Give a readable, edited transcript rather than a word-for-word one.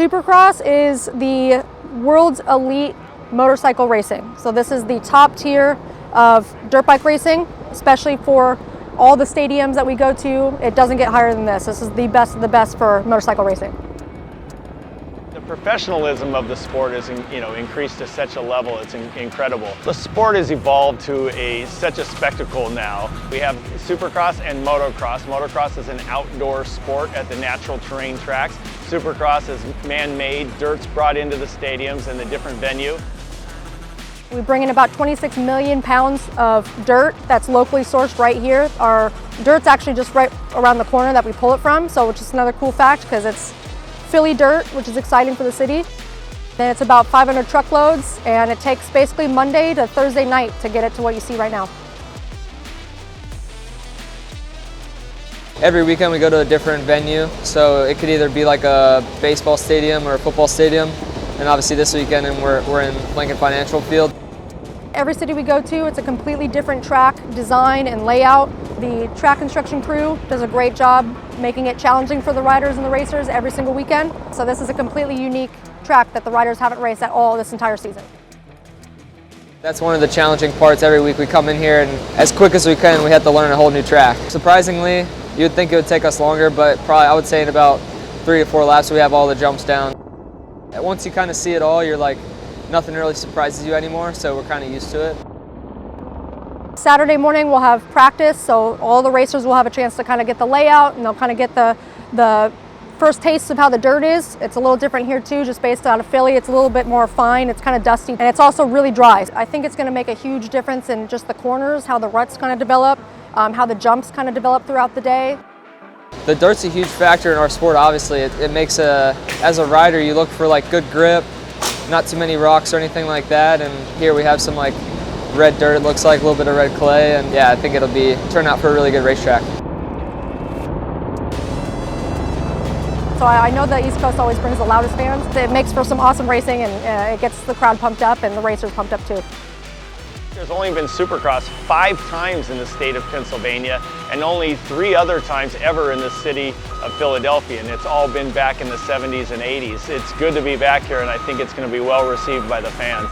Supercross is the world's elite motorcycle racing. So this is the top tier of dirt bike racing, especially for all the stadiums that we go to. It doesn't get higher than this. This is the best of the best for motorcycle racing. The professionalism of the sport is increased to such a level, it's incredible. The sport has evolved to such a spectacle now. We have Supercross and motocross. Motocross is an outdoor sport at the natural terrain tracks. Supercross is man-made, dirt's brought into the stadiums and the different venue. We bring in about 26 million pounds of dirt that's locally sourced right here. Our dirt's actually just right around the corner that we pull it from, so which is another cool fact because it's Philly dirt, which is exciting for the city. Then it's about 500 truckloads, and it takes basically Monday to Thursday night to get it to what you see right now. Every weekend we go to a different venue, so it could either be like a baseball stadium or a football stadium, and obviously this weekend we're in Lincoln Financial Field. Every city we go to, it's a completely different track design and layout. The track construction crew does a great job making it challenging for the riders and the racers every single weekend. So this is a completely unique track that the riders haven't raced at all this entire season. That's one of the challenging parts. Every week we come in here and as quick as we can, we have to learn a whole new track. Surprisingly, you would think it would take us longer, but probably I would say in about 3 to 4 laps we have all the jumps down. Once you kind of see it all, you're like, nothing really surprises you anymore, so we're kind of used to it. Saturday morning we'll have practice, so all the racers will have a chance to kind of get the layout and they'll kind of get the first taste of how the dirt is. It's a little different here too, just based out of Philly. It's a little bit more fine, it's kind of dusty, and it's also really dry. I think it's going to make a huge difference in just the corners, how the ruts kind of develop, how the jumps kind of develop throughout the day. The dirt's a huge factor in our sport, obviously. It makes as a rider, you look for like good grip, not too many rocks or anything like that, and here we have some like red dirt, it looks like a little bit of red clay, and yeah, I think it'll turn out for a really good racetrack. So I know the East Coast always brings the loudest fans. It makes for some awesome racing, and it gets the crowd pumped up and the racers pumped up too. There's only been Supercross 5 times in the state of Pennsylvania and only 3 other times ever in the city of Philadelphia, and it's all been back in the 70s and 80s. It's good to be back here, and I think it's going to be well received by the fans.